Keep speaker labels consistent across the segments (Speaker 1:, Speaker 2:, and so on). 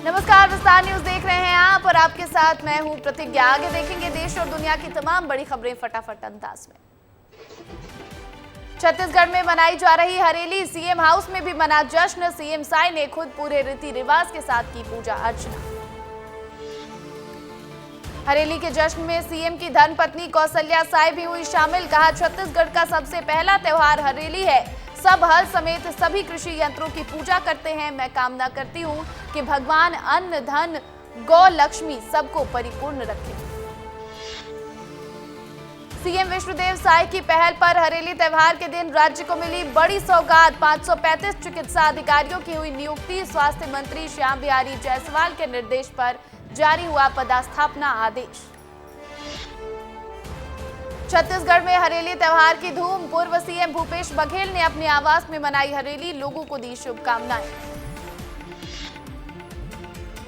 Speaker 1: नमस्कार, विस्तार न्यूज देख रहे हैं आप और आपके साथ मैं हूं प्रतिज्ञा। आगे देखेंगे देश और दुनिया की तमाम बड़ी खबरें फटाफट अंदाज में। छत्तीसगढ़ में मनाई जा रही हरेली, सीएम हाउस में भी मना जश्न। सीएम साई ने खुद पूरे रीति रिवाज के साथ की पूजा अर्चना। हरेली के जश्न में सीएम की धर्मपत्नी कौशल्या साई भी हुई शामिल। कहा, छत्तीसगढ़ का सबसे पहला त्योहार हरेली है। सब हल समेत सभी कृषि यंत्रों की पूजा करते हैं। मैं कामना करती हूं कि भगवान अन्न धन गौ लक्ष्मी सबको परिपूर्ण रखे। सीएम विष्णुदेव साय की पहल पर हरेली त्योहार के दिन राज्य को मिली बड़ी सौगात। 535 चिकित्सा अधिकारियों की हुई नियुक्ति। स्वास्थ्य मंत्री श्याम बिहारी जायसवाल के निर्देश पर जारी हुआ पदस्थापना आदेश। छत्तीसगढ़ में हरेली त्योहार की धूम। पूर्व सीएम भूपेश बघेल ने अपने आवास में मनाई हरेली, लोगों को दी शुभकामनाएं।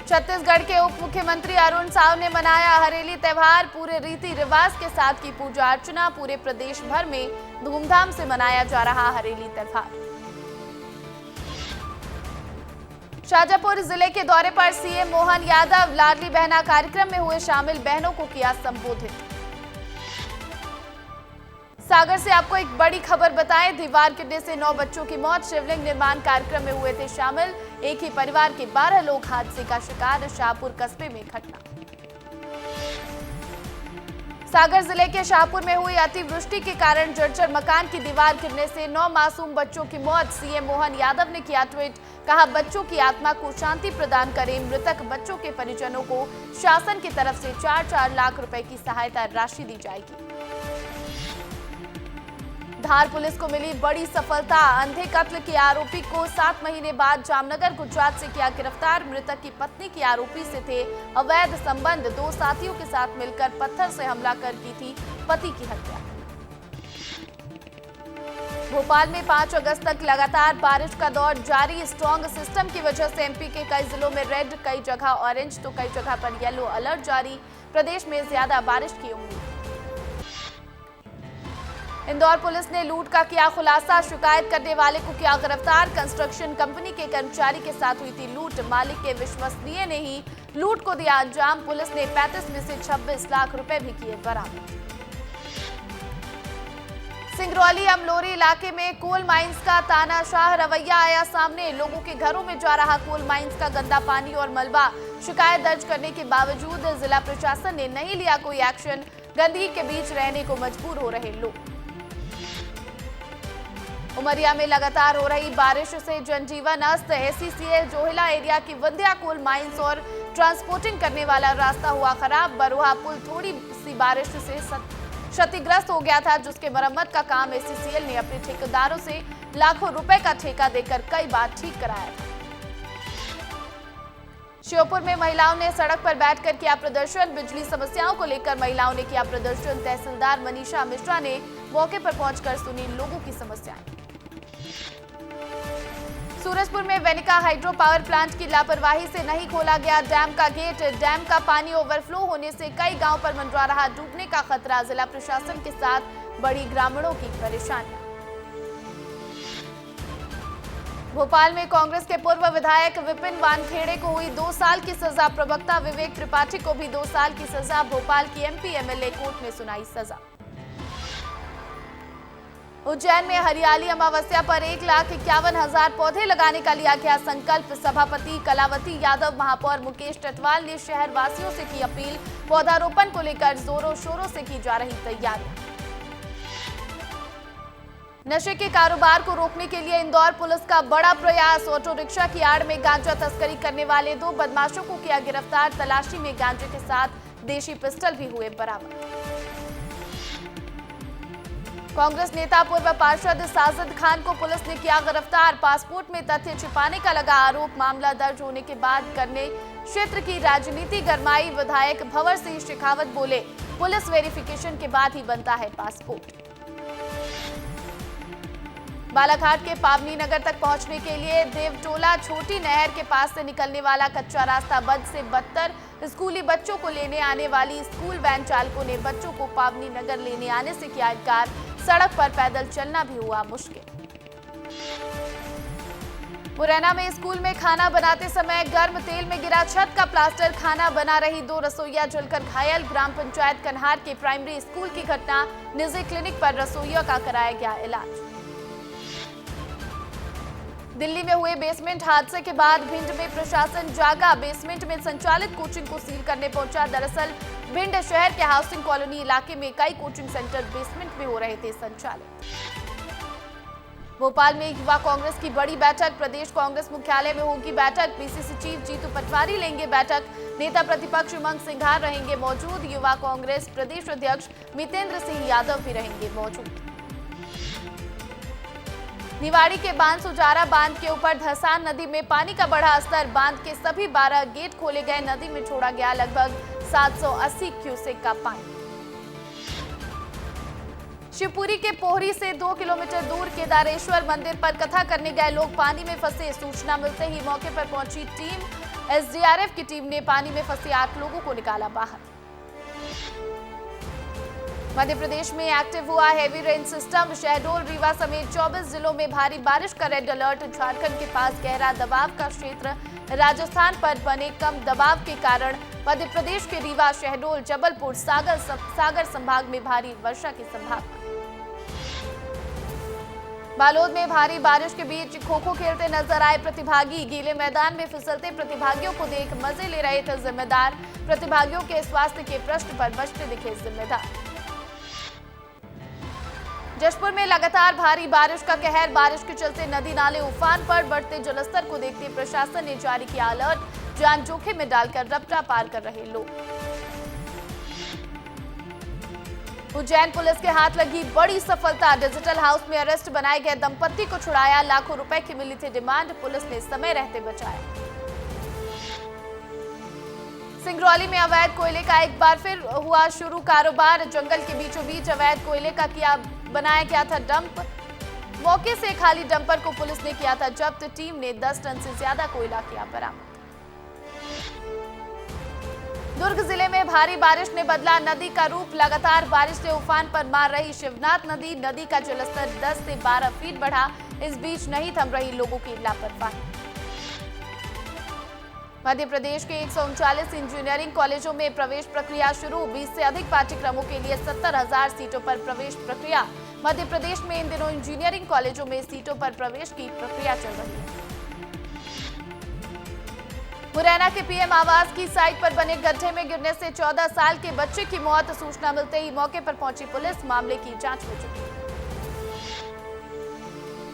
Speaker 1: छत्तीसगढ़ के उप मुख्यमंत्री अरुण साव ने मनाया हरेली त्योहार। पूरे रीति रिवाज के साथ की पूजा अर्चना। पूरे प्रदेश भर में धूमधाम से मनाया जा रहा हरेली त्योहार। शाजापुर जिले के दौरे पर सीएम मोहन यादव लाडली बहना कार्यक्रम में हुए शामिल। बहनों को किया संबोधित। सागर से आपको एक बड़ी खबर बताएं, दीवार गिरने से 9 बच्चों की मौत। शिवलिंग निर्माण कार्यक्रम में हुए थे शामिल। एक ही परिवार के 12 लोग हादसे का शिकार। शाहपुर कस्बे में घटना। सागर जिले के शाहपुर में हुई अतिवृष्टि के कारण जर्जर मकान की दीवार गिरने से 9 मासूम बच्चों की मौत। सीएम मोहन यादव ने किया ट्वीट। कहा, बच्चों की आत्मा को शांति प्रदान करें। मृतक बच्चों के परिजनों को शासन की तरफ से 4-4 लाख रुपए की सहायता राशि दी जाएगी। धार पुलिस को मिली बड़ी सफलता। अंधे कत्ल के आरोपी को 7 महीने बाद जामनगर गुजरात से किया गिरफ्तार। मृतक की पत्नी की आरोपी से थे अवैध संबंध। 2 साथियों के साथ मिलकर पत्थर से हमला कर की थी पति की हत्या। भोपाल में 5 अगस्त तक लगातार बारिश का दौर जारी। स्ट्रॉन्ग सिस्टम की वजह से एमपी के कई जिलों में रेड, कई जगह ऑरेंज तो कई जगह पर येलो अलर्ट जारी। प्रदेश में ज्यादा बारिश की उम्मीद। इंदौर पुलिस ने लूट का किया खुलासा। शिकायत करने वाले को किया गिरफ्तार। कंस्ट्रक्शन कंपनी के कर्मचारी के साथ हुई थी लूट। मालिक के विश्वसनीय ने ही लूट को दिया अंजाम। पुलिस ने 35 में से 26 लाख रुपए भी किए बरामद। सिंगरौली अमलोरी इलाके में कोल माइंस का तानाशाह रवैया आया सामने। लोगों के घरों में जा रहा कोल माइंस का गंदा पानी और मलबा। शिकायत दर्ज करने के बावजूद जिला प्रशासन ने नहीं लिया कोई एक्शन। गंदगी के बीच रहने को मजबूर हो रहे लोग। उमरिया में लगातार हो रही बारिश से जनजीवन अस्त। एसीसीएल जोहिला एरिया की विंध्या कोल माइंस और ट्रांसपोर्टिंग करने वाला रास्ता हुआ खराब। बरोहा पुल थोड़ी सी बारिश से क्षतिग्रस्त हो गया था, जिसके मरम्मत का काम एसीसीएल ने अपने ठेकेदारों से लाखों रुपए का ठेका देकर कई बार ठीक कराया था। श्योपुर में महिलाओं ने सड़क पर बैठकर किया प्रदर्शन। बिजली समस्याओं को लेकर महिलाओं ने किया प्रदर्शन। तहसीलदार मनीषा मिश्रा ने मौके पर पहुंचकर सुनी लोगों की समस्याएं। सूरजपुर में वेनिका हाइड्रो पावर प्लांट की लापरवाही से नहीं खोला गया डैम का गेट। डैम का पानी ओवरफ्लो होने से कई गांव पर मंडरा रहा डूबने का खतरा। जिला प्रशासन के साथ बड़ी ग्रामीणों की परेशानियां। भोपाल में कांग्रेस के पूर्व विधायक विपिन वानखेड़े को हुई 2 साल की सजा। प्रवक्ता विवेक त्रिपाठी को भी 2 साल की सजा। भोपाल की एमपी एमएलए कोर्ट में सुनाई सजा। उज्जैन में हरियाली अमावस्या पर 1,51,000 पौधे लगाने का लिया गया संकल्प। सभापति कलावती यादव, महापौर मुकेश टटवाल ने शहर वासियों से की अपील। पौधारोपण को लेकर जोरों शोरों से की जा रही तैयारियां। नशे के कारोबार को रोकने के लिए इंदौर पुलिस का बड़ा प्रयास। ऑटो रिक्शा की आड़ में गांजा तस्करी करने वाले 2 बदमाशों को किया गिरफ्तार। तलाशी में गांजे के साथ देशी पिस्टल भी हुए बरामद। कांग्रेस नेता पूर्व पार्षद साजिद खान को पुलिस ने किया गिरफ्तार। पासपोर्ट में तथ्य छिपाने का लगा आरोप। मामला दर्ज होने के बाद करने क्षेत्र की राजनीति गरमाई। विधायक भंवर सिंह शेखावत बोले, पुलिस वेरिफिकेशन के बाद ही बनता है पासपोर्ट। बालाघाट के पावनी नगर तक पहुंचने के लिए देवटोला छोटी नहर के पास से निकलने वाला कच्चा रास्ता बद से बदतर। स्कूली बच्चों को लेने आने वाली स्कूल वैन चालकों ने बच्चों को पावनी नगर लेने आने से किया इनकार। सड़क पर पैदल चलना भी हुआ मुश्किल। मुरैना में स्कूल में खाना बनाते समय गर्म तेल में गिरा छत का प्लास्टर, खाना बना रही 2 रसोइया जलकर घायल। ग्राम पंचायत कन्हार के प्राइमरी स्कूल की घटना, निजी क्लिनिक पर रसोइया का कराया गया इलाज। दिल्ली में हुए बेसमेंट हादसे के बाद भिंड में प्रशासन जागा, बेसमेंट में संचालित कोचिंग को सील करने पहुंचा। दरअसल भिंड शहर के हाउसिंग कॉलोनी इलाके में कई कोचिंग सेंटर बेसमेंट में हो रहे थे संचालित। भोपाल में युवा कांग्रेस की बड़ी बैठक, प्रदेश कांग्रेस मुख्यालय में होगी बैठक। पीसीसी चीफ जीतू पटवारी लेंगे बैठक, नेता प्रतिपक्ष उमंग सिंघार रहेंगे मौजूद। युवा कांग्रेस प्रदेश अध्यक्ष मितेंद्र सिंह यादव भी रहेंगे मौजूद। निवाड़ी के बांसुजारा बांध के ऊपर धसान नदी में पानी का बढ़ा स्तर, बांध के सभी 12 गेट खोले गए, नदी में छोड़ा गया लगभग 780 क्यूसेक का पानी। शिवपुरी के पोहरी से 2 किलोमीटर दूर केदारेश्वर मंदिर पर कथा करने गए लोग पानी में फंसे। सूचना मिलते ही मौके पर पहुंची टीम, एसडीआरएफ की टीम ने पानी में फंसे 8 लोगों को निकाला बाहर। मध्य प्रदेश में एक्टिव हुआ heavy rain system, Shahdol Rewa समेत 24 जिलों में भारी बारिश का रेड अलर्ट। झारखंड के पास गहरा दबाव का क्षेत्र, राजस्थान पर बने कम दबाव के कारण मध्य प्रदेश के रीवा, शहडोल, जबलपुर, सागर संभाग में भारी वर्षा की संभावना। बालोद में भारी बारिश के बीच खो-खो खेलते नजर आए प्रतिभागी, गीले मैदान में फिसलते प्रतिभागियों को देख मजे ले रहे थे जिम्मेदार। प्रतिभागियों के स्वास्थ्य के प्रश्न पर बचते दिखे जिम्मेदार। जशपुर में लगातार भारी बारिश का कहर, बारिश के चलते नदी नाले उफान पर, बढ़ते जलस्तर को देखते प्रशासन ने जारी किया अलर्ट, जान जोखिम में डालकर रपटा पार कर रहे लोग। उज्जैन पुलिस के हाथ लगी बड़ी सफलता, डिजिटल हाउस में अरेस्ट बनाए गए दंपत्ति को छुड़ाया, लाखों रुपए की मिली थी डिमांड, पुलिस ने समय रहते बचाया। सिंगरौली में अवैध कोयले का एक बार फिर हुआ शुरू कारोबार, जंगल के बीचों बीच अवैध कोयले का बनाया गया था डंप, मौके से खाली डंपर को पुलिस ने किया था जब्त, टीम ने 10 टन से ज्यादा कोयला किया बरामद। दुर्ग जिले में भारी बारिश ने बदला नदी का रूप, लगातार बारिश से उफान पर मार रही शिवनाथ नदी, नदी का जलस्तर 10 से 12 फीट बढ़ा, इस बीच नहीं थम रही लोगों की लापरवाही। मध्य प्रदेश के 139 इंजीनियरिंग कॉलेजों में प्रवेश प्रक्रिया शुरू, 20 से अधिक पाठ्यक्रमों के लिए 70,000 सीटों पर प्रवेश प्रक्रिया। मध्य प्रदेश में इन दिनों इंजीनियरिंग कॉलेजों में सीटों पर प्रवेश की प्रक्रिया चल रही है। मुरैना के पीएम आवास की साइट पर बने गड्ढे में गिरने से 14 साल के बच्चे की मौत, सूचना मिलते ही मौके पर पहुंची पुलिस, मामले की जांच हो चुकी है।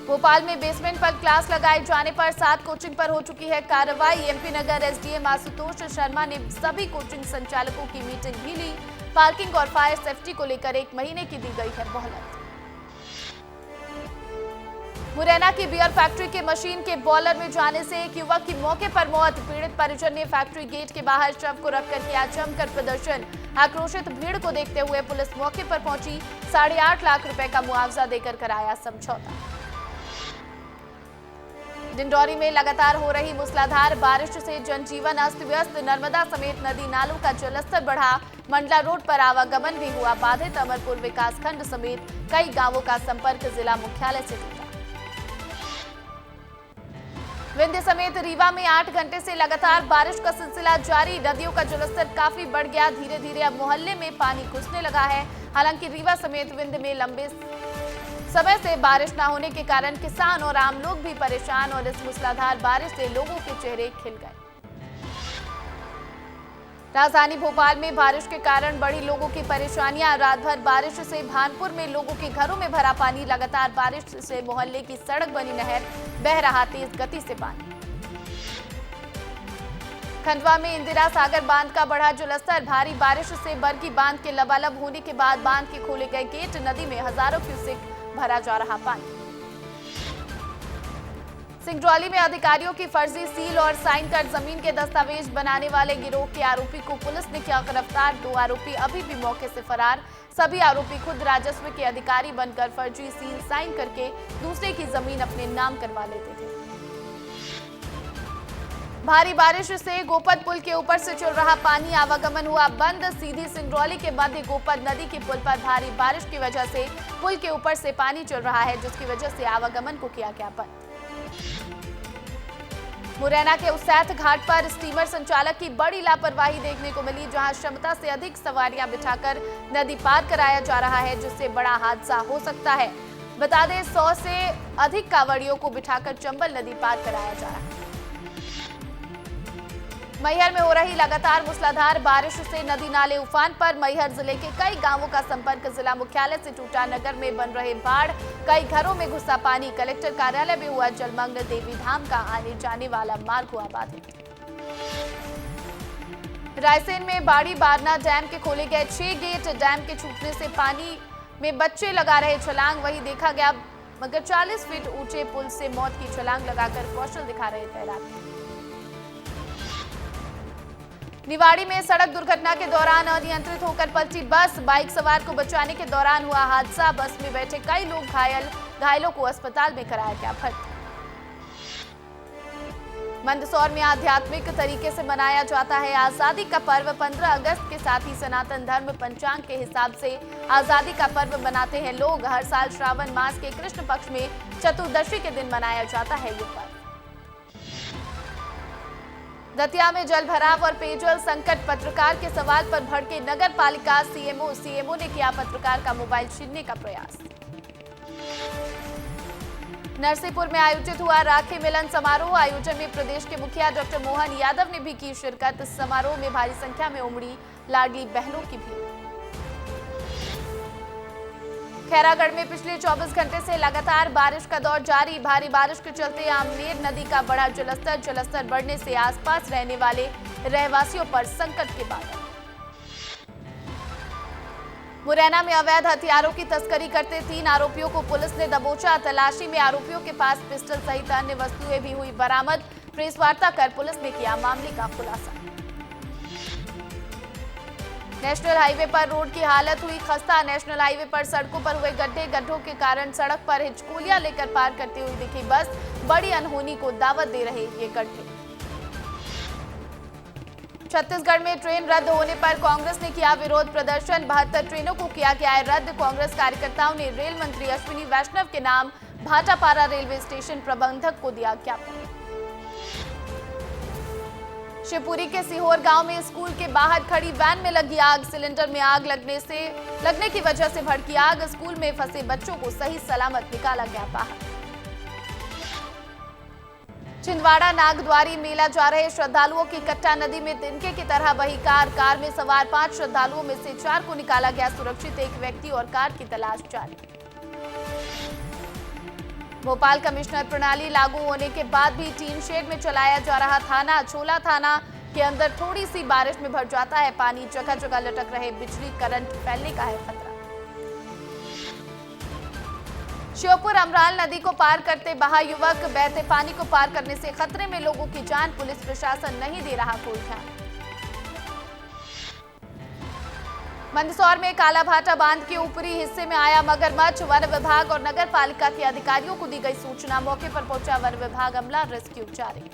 Speaker 1: भोपाल में बेसमेंट पर क्लास लगाए जाने पर 7 कोचिंग पर हो चुकी है कार्रवाई। एमपी नगर एसडीएम आशुतोष शर्मा ने सभी कोचिंग संचालकों की मीटिंग भी ली, पार्किंग और फायर सेफ्टी को लेकर 1 महीने की दी गई है मोहलत। मुरैना की बियर फैक्ट्री के मशीन के बॉयलर में जाने से एक युवक की मौके पर मौत, पीड़ित परिजन ने फैक्ट्री गेट के बाहर शव को रखकर किया जमकर प्रदर्शन। आक्रोशित भीड़ को देखते हुए पुलिस मौके पर पहुंची, 8.5 लाख रुपए का मुआवजा देकर कराया समझौता। डिंडौरी में लगातार हो रही मूसलाधार बारिश से जनजीवन अस्त व्यस्त, नर्मदा समेत नदी नालों का जलस्तर बढ़ा, मंडला रोड पर आवागमन भी हुआ बाधित, अमरपुर विकासखंड समेत कई गांवों का संपर्क जिला मुख्यालय से टूटा। विंध्य समेत रीवा में 8 घंटे से लगातार बारिश का सिलसिला जारी, नदियों का जलस्तर काफी बढ़ गया, धीरे धीरे अब मोहल्ले में पानी घुसने लगा है। हालांकि रीवा समेत विंध्य में लंबे समय से बारिश न होने के कारण किसान और आम लोग भी परेशान, और इस मूसलाधार बारिश से लोगों के चेहरे खिल गए। राजधानी भोपाल में बारिश के कारण बढ़ी लोगों की परेशानियां, रात भर बारिश से भानपुर में लोगों के घरों में भरा पानी, लगातार बारिश से मोहल्ले की सड़क बनी नहर बह रहा तेज गति से पानी। खंडवा में इंदिरा सागर बांध का बढ़ा जलस्तर, भारी बारिश से बरगी बांध के लबालब होने के बाद बांध के खोले गए गेट, नदी में हजारों क्यूसेक भरा जा रहा पानी। सिंगरौली में अधिकारियों की फर्जी सील और साइन कर जमीन के दस्तावेज बनाने वाले गिरोह के आरोपी को पुलिस ने किया गिरफ्तार, 2 आरोपी अभी भी मौके से फरार। सभी आरोपी खुद राजस्व के अधिकारी बनकर फर्जी सील साइन करके दूसरे की जमीन अपने नाम करवा लेते थे। भारी बारिश से गोपद पुल के ऊपर से चल रहा पानी, आवागमन हुआ बंद, सीधी सिंगरौली के मध्य गोपद नदी के पुल पर भारी बारिश की वजह से पुल के ऊपर से पानी चल रहा है, जिसकी वजह से आवागमन को किया गया बंद। मुरैना के उसैथ घाट पर स्टीमर संचालक की बड़ी लापरवाही देखने को मिली, जहां क्षमता से अधिक सवारियां बिठाकर नदी पार कराया जा रहा है, जिससे बड़ा हादसा हो सकता है। बता दें 100 से अधिक कांवड़ियों को बिठाकर चंबल नदी पार कराया जा रहा है। मैहर में हो रही लगातार मूसलाधार बारिश से नदी नाले उफान पर। मैहर जिले के कई गांवों का संपर्क जिला मुख्यालय से टूटा। नगर में बन रहे बाढ़, कई घरों में घुसा पानी। कलेक्टर कार्यालय में हुआ जलमग्न। देवी धाम का आने जाने वाला मार्ग हुआ बाधित। रायसेन में बाड़ी बारना डैम के खोले गए 6 गेट। डैम के छूटने से पानी में बच्चे लगा रहे छलांग, वही देखा गया मगर 40 फीट ऊंचे पुल से मौत की छलांग लगाकर कौशल दिखा रहे तैराक। निवाड़ी में सड़क दुर्घटना के दौरान अनियंत्रित होकर पलटी बस। बाइक सवार को बचाने के दौरान हुआ हादसा। बस में बैठे कई लोग घायल। घायलों को अस्पताल में कराया गया भर्ती। मंदसौर में आध्यात्मिक तरीके से मनाया जाता है आजादी का पर्व। 15 अगस्त के साथ ही सनातन धर्म पंचांग के हिसाब से आजादी का पर्व मनाते हैं लोग। हर साल श्रावण मास के कृष्ण पक्ष में चतुर्दशी के दिन मनाया जाता है ये पर्व। दतिया में जल भराव और पेयजल संकट। पत्रकार के सवाल पर भड़के नगर पालिका। सीएमओ ने किया पत्रकार का मोबाइल छीनने का प्रयास। नरसिंहपुर में आयोजित हुआ राखी मिलन समारोह। आयोजन में प्रदेश के मुखिया डॉक्टर मोहन यादव ने भी की शिरकत। इस समारोह में भारी संख्या में उमड़ी लाडली बहनों की भीड़। खैरागढ़ में पिछले 24 घंटे से लगातार बारिश का दौर जारी। भारी बारिश के चलते आमनेर नदी का बढ़ा जलस्तर बढ़ने से आसपास रहने वाले रहवासियों पर संकट के बादल। मुरैना में अवैध हथियारों की तस्करी करते 3 आरोपियों को पुलिस ने दबोचा। तलाशी में आरोपियों के पास पिस्टल सहित अन्य वस्तुएं भी हुई बरामद। प्रेस वार्ता कर पुलिस ने किया मामले का खुलासा। नेशनल हाईवे पर रोड की हालत हुई खस्ता। नेशनल हाईवे पर सड़कों पर हुए गड्ढों के कारण सड़क पर हिचकोलियां लेकर पार करती हुई दिखी बस। बड़ी अनहोनी को दावत दे रहे ये गड्ढे। छत्तीसगढ़ में ट्रेन रद्द होने पर कांग्रेस ने किया विरोध प्रदर्शन। 72 ट्रेनों को किया गया है रद्द। कांग्रेस कार्यकर्ताओं ने रेल मंत्री अश्विनी वैष्णव के नाम भाटापारा रेलवे स्टेशन प्रबंधक को दिया ज्ञापन। शिवपुरी के सीहोर गांव में स्कूल के बाहर खड़ी वैन में लगी आग। सिलेंडर में आग लगने की वजह से भड़की आग। स्कूल में फंसे बच्चों को सही सलामत निकाला गया बाहर। छिंदवाड़ा नागद्वारी मेला जा रहे श्रद्धालुओं की कट्टा नदी में तिनके की तरह बही कार में सवार 5 श्रद्धालुओं में से 4 को निकाला गया सुरक्षित। एक व्यक्ति और कार की तलाश जारी। भोपाल कमिश्नर प्रणाली लागू होने के बाद भी टीन शेड में चलाया जा रहा थाना। छोला थाना के अंदर थोड़ी सी बारिश में भर जाता है पानी। जगह जगह लटक रहे बिजली, करंट फैलने का है खतरा। श्योपुर अमराल नदी को पार करते बहा युवक। बहते पानी को पार करने से खतरे में लोगों की जान। पुलिस प्रशासन नहीं दे रहा कोई ध्यान। मंदसौर में कालाभाटा बांध के ऊपरी हिस्से में आया मगरमच्छ। वन विभाग और नगर पालिका के अधिकारियों को दी गई सूचना। मौके पर पहुंचा वन विभाग अमला, रेस्क्यू जारी।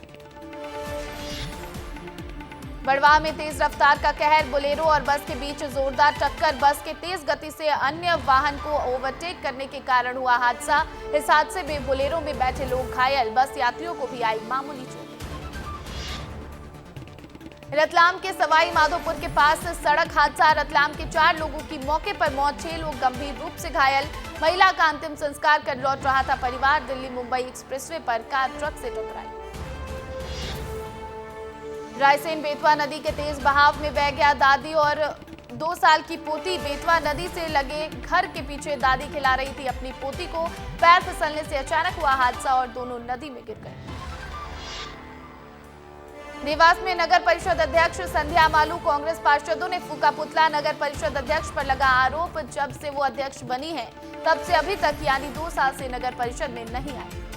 Speaker 1: बड़वाह में तेज रफ्तार का कहर। बोलेरो और बस के बीच जोरदार टक्कर। बस के तेज गति से अन्य वाहन को ओवरटेक करने के कारण हुआ हादसा। इस हादसे में बोलेरो में बैठे लोग घायल। बस यात्रियों को भी आई मामूली चोट। रतलाम के सवाई माधोपुर के पास सड़क हादसा। रतलाम के 4 लोगों की मौके पर मौत, 6 लोग गंभीर रूप से घायल। महिला का अंतिम संस्कार कर लौट रहा था परिवार। दिल्ली मुंबई एक्सप्रेसवे पर कार ट्रक से टकराई। रायसेन बेतवा नदी के तेज बहाव में बह गया दादी और 2 साल की पोती। बेतवा नदी से लगे घर के पीछे दादी खिला रही थी अपनी पोती को। पैर फिसलने से अचानक हुआ हादसा और दोनों नदी में गिर गए। देवास में नगर परिषद अध्यक्ष संध्या मालू कांग्रेस पार्षदों ने फूका पुतला। नगर परिषद अध्यक्ष पर लगा आरोप, जब से वो अध्यक्ष बनी है तब से अभी तक यानी 2 साल से नगर परिषद में नहीं आई।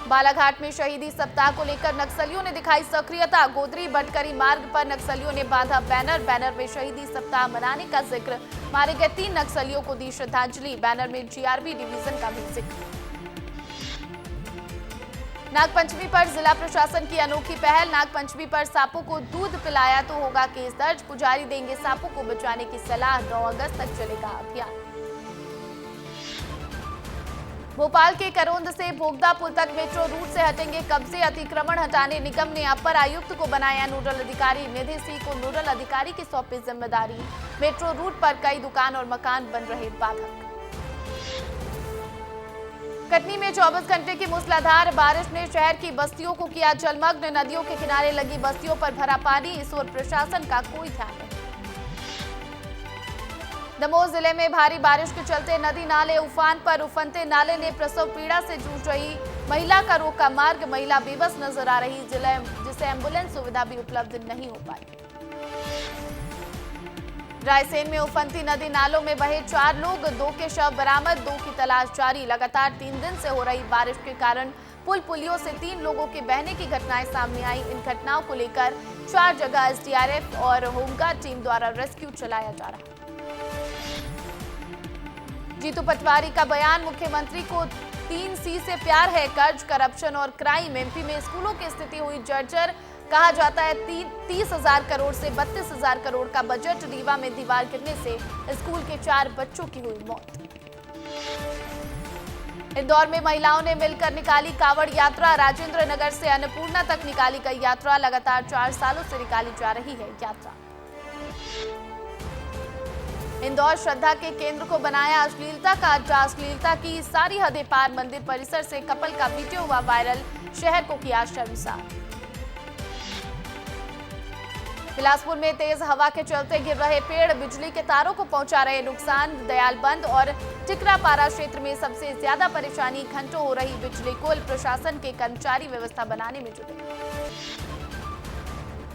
Speaker 1: बालाघाट में शहीदी सप्ताह को लेकर नक्सलियों ने दिखाई सक्रियता। गोदरी बटकरी मार्ग पर नक्सलियों ने बांधा बैनर में शहीदी सप्ताह मनाने का जिक्र। मारे गए 3 नक्सलियों को दी श्रद्धांजलि। बैनर में जीआरबी डिवीजन का भी जिक्र। नागपंचमी पर जिला प्रशासन की अनोखी पहल। नागपंचमी पर सांपों को दूध पिलाया तो होगा केस दर्ज। पुजारी देंगे सांपों को बचाने की सलाह। 9 अगस्त तक चलेगा अभियान। भोपाल के करोंद से भोगदा पुल तक मेट्रो रूट से हटेंगे कब्जे, अतिक्रमण हटाने निगम ने अपर आयुक्त को बनाया नोडल अधिकारी। निधि सिंह को नोडल अधिकारी की सौंपी जिम्मेदारी। मेट्रो रूट पर कई दुकान और मकान बन रहे बाधक। कटनी में 24 घंटे की मूसलाधार बारिश ने शहर की बस्तियों को किया जलमग्न। नदियों के किनारे लगी बस्तियों पर भरा पानी, इस ओर प्रशासन का कोई ध्यान नहीं। दमोह जिले में भारी बारिश के चलते नदी नाले उफान पर। उफनते नाले ने प्रसव पीड़ा से जूझ रही महिला का रोका मार्ग। महिला बेबस नजर आ रही, जिसे एम्बुलेंस सुविधा भी उपलब्ध नहीं हो पाई। रायसेन में उफनती नदी नालों में बहे 4 लोग, 2 के शव बरामद, 2 की तलाश जारी। लगातार 3 दिन से हो रही बारिश के कारण पुल पुलियों से 3 लोगों के बहने की घटनाएं सामने आई। इन घटनाओं को लेकर 4 जगह एसडीआरएफ और होमगार्ड टीम द्वारा रेस्क्यू चलाया जा रहा है। जीतू पटवारी का बयान, मुख्यमंत्री को 3C से प्यार है, कर्ज, करप्शन और क्राइम। एमपी में स्कूलों की स्थिति हुई जर्जर। कहा जाता है 30,000 करोड़ से 32,000 करोड़ का बजट। रीवा में दीवार गिरने से स्कूल के 4 बच्चों की हुई मौत। इंदौर में महिलाओं ने मिलकर निकाली कावड़ यात्रा। राजेंद्र नगर से अन्नपूर्णा तक निकाली गई यात्रा। लगातार 4 सालों से निकाली जा रही है यात्रा। इंदौर श्रद्धा के केंद्र को बनाया अश्लीलता का अड्डा। अश्लीलता की सारी हदें पार। मंदिर परिसर से कपल का वीडियो हुआ वायरल, शहर को किया शर्मसार। बिलासपुर में तेज हवा के चलते गिर रहे पेड़, बिजली के तारों को पहुंचा रहे नुकसान। दयालबंद और टिकरापारा क्षेत्र में सबसे ज्यादा परेशानी, घंटों हो रही बिजली गुल। प्रशासन के कर्मचारी व्यवस्था बनाने में जुटे।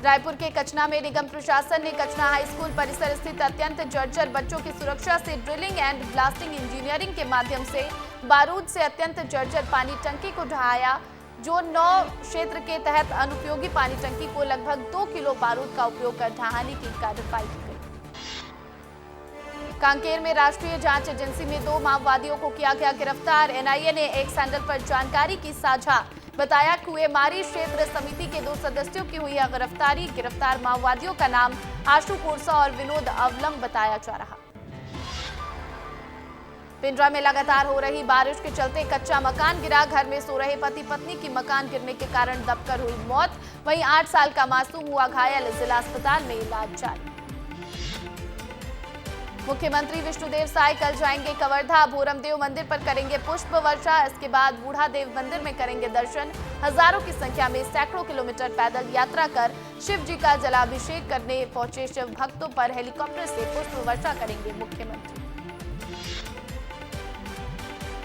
Speaker 1: रायपुर के कचना में निगम प्रशासन ने कचना हाई स्कूल परिसर स्थित अत्यंत जर्जर बच्चों की सुरक्षा से ड्रिलिंग एंड ब्लास्टिंग इंजीनियरिंग के माध्यम से बारूद से अत्यंत जर्जर पानी टंकी को ढहाया। जोन 9 क्षेत्र के तहत अनुपयोगी पानी टंकी को लगभग 2 किलो बारूद का उपयोग कर ढहाने की कार्रवाई की गई। कांकेर में राष्ट्रीय जांच एजेंसी में 2 माओवादियों को किया गया गिरफ्तार। एनआईए ने एक्स हैंडल पर जानकारी की साझा। बताया कुएमारी क्षेत्र समिति के 2 सदस्यों की हुई है गिरफ्तारी। गिरफ्तार माओवादियों का नाम आशु कोरसा और विनोद अवलम बताया जा रहा। पिंडरा में लगातार हो रही बारिश के चलते कच्चा मकान गिरा। घर में सो रहे पति पत्नी की मकान गिरने के कारण दबकर हुई मौत। वहीं 8 साल का मासूम हुआ घायल। जिला अस्पताल में इलाज जारी। मुख्यमंत्री विष्णुदेव साय कल जाएंगे कवर्धा। भोरमदेव मंदिर पर करेंगे पुष्प वर्षा। इसके बाद बूढ़ादेव मंदिर में करेंगे दर्शन। हजारों की संख्या में सैकड़ों किलोमीटर पैदल यात्रा कर शिव जी का जलाभिषेक करने पहुंचे शिव भक्तों पर हेलीकॉप्टर से पुष्प वर्षा करेंगे मुख्यमंत्री।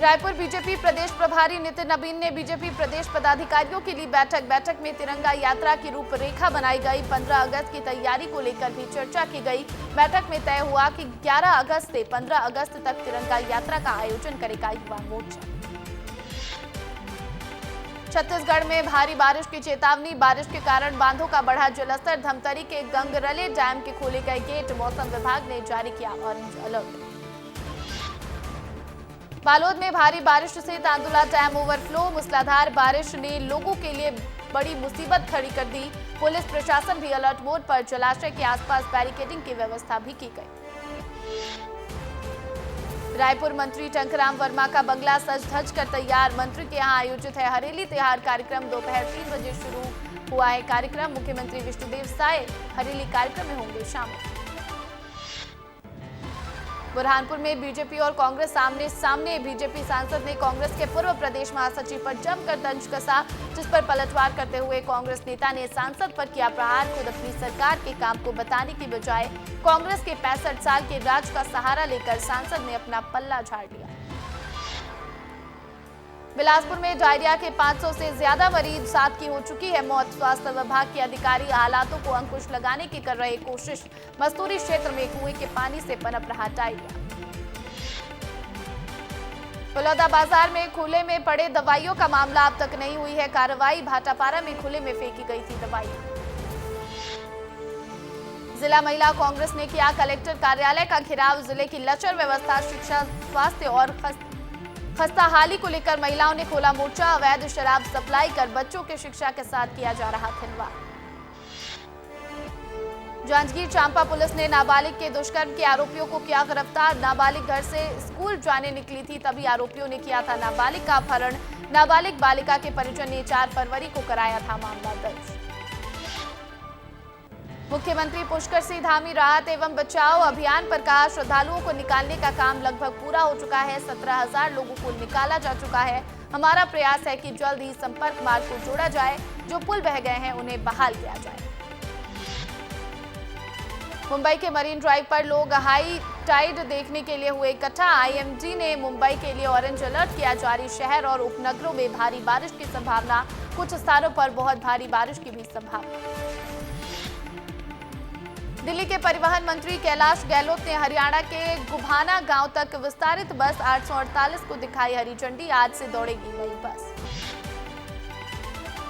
Speaker 1: रायपुर बीजेपी प्रदेश प्रभारी नितिन नबीन ने बीजेपी प्रदेश पदाधिकारियों के लिए बैठक में तिरंगा यात्रा की रूपरेखा बनाई गई। 15 अगस्त की तैयारी को लेकर भी चर्चा की गई। बैठक में तय हुआ कि 11 अगस्त से 15 अगस्त तक तिरंगा यात्रा का आयोजन करेगा युवा मोर्चा। छत्तीसगढ़ में भारी बारिश की चेतावनी। बारिश के कारण बांधों का बढ़ा जलस्तर। धमतरी के गंगरले डैम के खोले गए गेट। मौसम विभाग ने जारी किया ऑरेंज अलर्ट। बालोद में भारी बारिश से तांदुला डैम ओवरफ्लो। मूसलाधार बारिश ने लोगों के लिए बड़ी मुसीबत खड़ी कर दी। पुलिस प्रशासन भी अलर्ट मोड पर। जलाशय के आसपास बैरिकेडिंग की व्यवस्था भी की गई। रायपुर मंत्री टंकराम वर्मा का बंगला सज धज कर तैयार। मंत्री के यहां आयोजित है हरेली त्योहार कार्यक्रम। दोपहर 3 बजे शुरू हुआ है कार्यक्रम। मुख्यमंत्री विष्णुदेव साय हरेली कार्यक्रम में होंगे शामिल। बुरहानपुर में बीजेपी और कांग्रेस आमने सामने। बीजेपी सांसद ने कांग्रेस के पूर्व प्रदेश महासचिव पर जमकर तंज कसा, जिस पर पलटवार करते हुए कांग्रेस नेता ने सांसद पर किया प्रहार। खुद अपनी सरकार के काम को बताने की बजाय कांग्रेस के 65 साल के राज का सहारा लेकर सांसद ने अपना पल्ला झाड़ लिया। बिलासपुर में डायरिया के 500 से ज्यादा मरीज, 7 की हो चुकी है मौत। स्वास्थ्य विभाग के अधिकारी हालातों को अंकुश लगाने की कर रहे कोशिश। मस्तूरी क्षेत्र में कुएं के पानी से पनप रहा डायरिया। बलौदा बाजार में खुले में पड़े दवाइयों का मामला, अब तक नहीं हुई है कार्रवाई। भाटापारा में खुले में फेंकी गई थी दवाइयां। जिला महिला कांग्रेस ने किया कलेक्टर कार्यालय का घेराव। जिले की लचर व्यवस्था, शिक्षा, स्वास्थ्य और खस्ताहाली को लेकर महिलाओं ने खोला मोर्चा। अवैध शराब सप्लाई कर बच्चों की शिक्षा के साथ किया जा रहा खिलवाड़। जांजगीर चांपा पुलिस ने नाबालिग के दुष्कर्म के आरोपियों को किया गिरफ्तार। नाबालिग घर से स्कूल जाने निकली थी, तभी आरोपियों ने किया था नाबालिग का अपहरण। नाबालिग बालिका के परिजन ने 4 फरवरी को कराया था मामला दर्ज। मुख्यमंत्री पुष्कर सिंह धामी राहत एवं बचाव अभियान पर कहा, श्रद्धालुओं को निकालने का काम लगभग पूरा हो चुका है। 17,000 लोगों को निकाला जा चुका है। हमारा प्रयास है कि जल्द ही संपर्क मार्ग को जोड़ा जाए, जो पुल बह गए हैं उन्हें बहाल किया जाए। मुंबई के मरीन ड्राइव पर लोग हाई टाइड देखने के लिए हुए इकट्ठा। आईएमडी ने मुंबई के लिए ऑरेंज अलर्ट किया जारी। शहर और उपनगरों में भारी बारिश की संभावना, कुछ स्थानों पर बहुत भारी बारिश की भी संभावना। दिल्ली के परिवहन मंत्री कैलाश गहलोत ने हरियाणा के गुभाना गांव तक विस्तारित बस 848 को दिखाई हरी झंडी। आज से दौड़ेगी नई बस।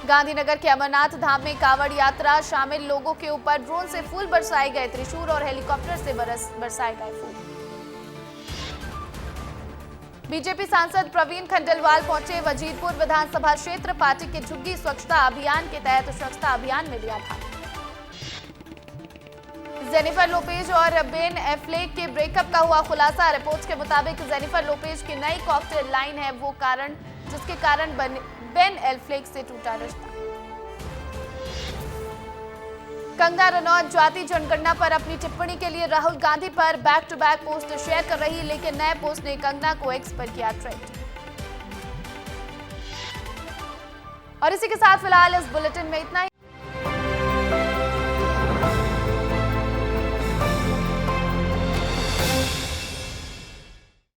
Speaker 1: गांधीनगर के अमरनाथ धाम में कांवड़ यात्रा, शामिल लोगों के ऊपर ड्रोन से फूल बरसाए गए। त्रिशूल और हेलीकॉप्टर से बरसाए गए फूल। बीजेपी सांसद प्रवीण खंडेलवाल पहुंचे वजीरपुर विधानसभा क्षेत्र। पार्टी के झुग्गी स्वच्छता अभियान के तहत स्वच्छता अभियान में लिया था। जेनिफर लोपेज और बेन एफ्लेक के ब्रेकअप का हुआ खुलासा। रिपोर्ट्स के मुताबिक जेनिफर लोपेज की नई कॉकटेल लाइन है वो कारण, जिसके कारण बेन एफ्लेक से टूटा रिश्ता। कंगना रनौत जाति जनगणना पर अपनी टिप्पणी के लिए राहुल गांधी पर back to back post share कर रही, लेकिन नए पोस्ट ने कंगना को एक्स पर किया ट्रेंड। और इसी के साथ फिलहाल इस बुलेटिन में इतना ही।